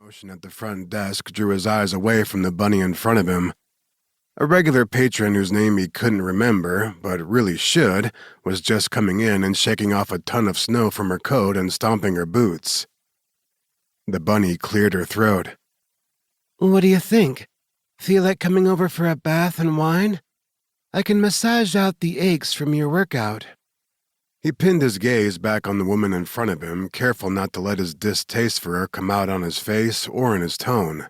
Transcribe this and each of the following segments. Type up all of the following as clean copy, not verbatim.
Motion at the front desk drew his eyes away from the bunny in front of him. A regular patron whose name he couldn't remember, but really should, was just coming in and shaking off a ton of snow from her coat and stomping her boots. The bunny cleared her throat. "What do you think? Feel like coming over for a bath and wine? I can massage out the aches from your workout." He pinned his gaze back on the woman in front of him, careful not to let his distaste for her come out on his face or in his tone.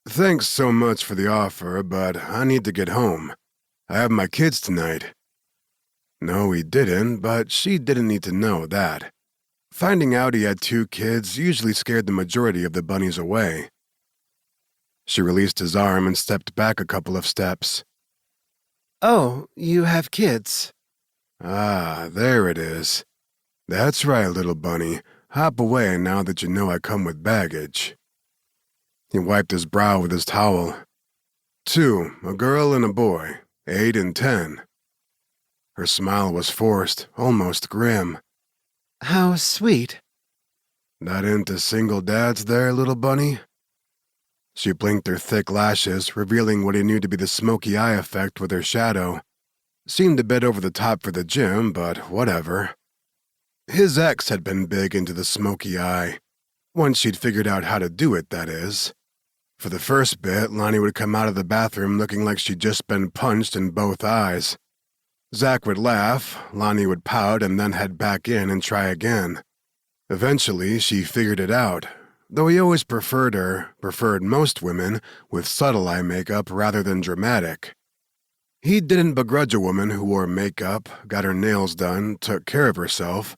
"Thanks so much for the offer, but I need to get home. I have my kids tonight." No, he didn't, but she didn't need to know that. Finding out he had 2 kids usually scared the majority of the bunnies away. She released his arm and stepped back a couple of steps. "Oh, you have kids." Ah, there it is. That's right, little bunny. Hop away now that you know I come with baggage. He wiped his brow with his towel. 2, a girl and a boy, 8 and 10. Her smile was forced, almost grim. "How sweet." Not into single dads there, little bunny? She blinked her thick lashes, revealing what he knew to be the smoky eye effect with her shadow. Seemed a bit over the top for the gym, but whatever. His ex had been big into the smoky eye. Once she'd figured out how to do it, that is. For the first bit, Lonnie would come out of the bathroom looking like she'd just been punched in both eyes. Zach would laugh, Lonnie would pout, and then head back in and try again. Eventually, she figured it out, though he always preferred most women, with subtle eye makeup rather than dramatic. He didn't begrudge a woman who wore makeup, got her nails done, took care of herself.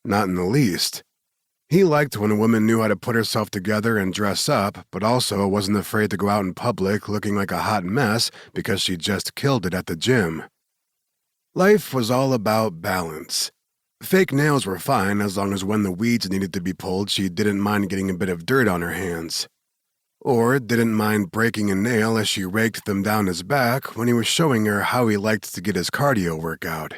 Not in the least. He liked when a woman knew how to put herself together and dress up, but also wasn't afraid to go out in public looking like a hot mess because she just killed it at the gym. Life was all about balance. Fake nails were fine as long as when the weeds needed to be pulled, she didn't mind getting a bit of dirt on her hands. Or didn't mind breaking a nail as she raked them down his back when he was showing her how he liked to get his cardio workout.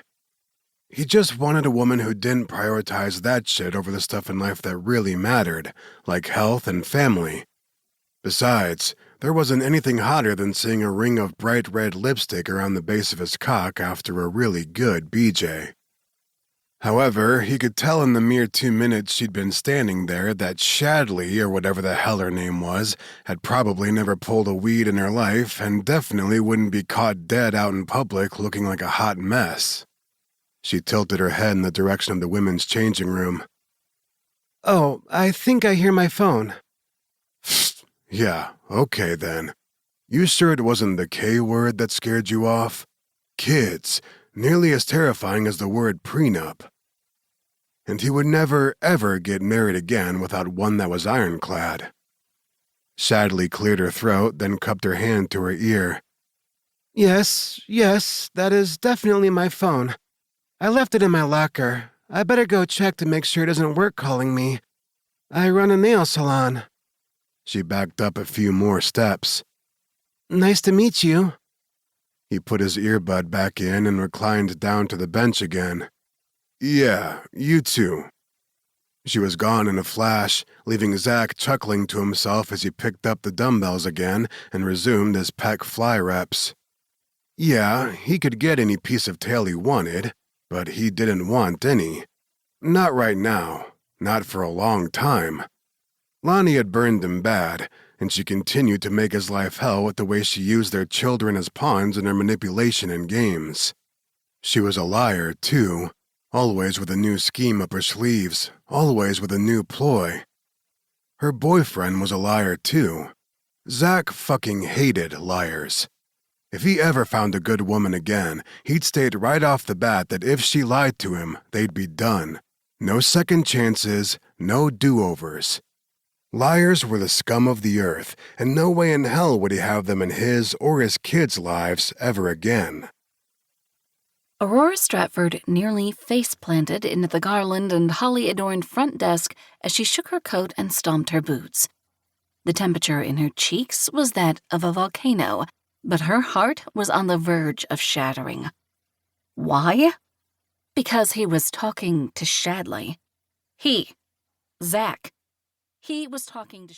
He just wanted a woman who didn't prioritize that shit over the stuff in life that really mattered, like health and family. Besides, there wasn't anything hotter than seeing a ring of bright red lipstick around the base of his cock after a really good BJ. However, he could tell in the mere 2 minutes she'd been standing there that Shadley, or whatever the hell her name was, had probably never pulled a weed in her life and definitely wouldn't be caught dead out in public looking like a hot mess. She tilted her head in the direction of the women's changing room. "Oh, I think I hear my phone." Yeah, okay then. You sure it wasn't the K word that scared you off? Kids, nearly as terrifying as the word prenup. And he would never, ever get married again without one that was ironclad. Shadley cleared her throat, then cupped her hand to her ear. Yes, that is definitely my phone. I left it in my locker. I better go check to make sure it doesn't work calling me. I run a nail salon." She backed up a few more steps. "Nice to meet you." He put his earbud back in and reclined down to the bench again. "Yeah, you too." She was gone in a flash, leaving Zach chuckling to himself as he picked up the dumbbells again and resumed his pec fly reps. Yeah, he could get any piece of tail he wanted, but he didn't want any. Not right now, not for a long time. Lonnie had burned him bad, and she continued to make his life hell with the way she used their children as pawns in her manipulation and games. She was a liar, too, always with a new scheme up her sleeves, always with a new ploy. Her boyfriend was a liar, too. Zach fucking hated liars. If he ever found a good woman again, he'd state right off the bat that if she lied to him, they'd be done. No second chances, no do-overs. Liars were the scum of the earth, and no way in hell would he have them in his or his kids' lives ever again. Aurora Stratford nearly face-planted into the garland and holly-adorned front desk as she shook her coat and stomped her boots. The temperature in her cheeks was that of a volcano, but her heart was on the verge of shattering. Why? Because he was talking to Shadley. Zach. He was talking to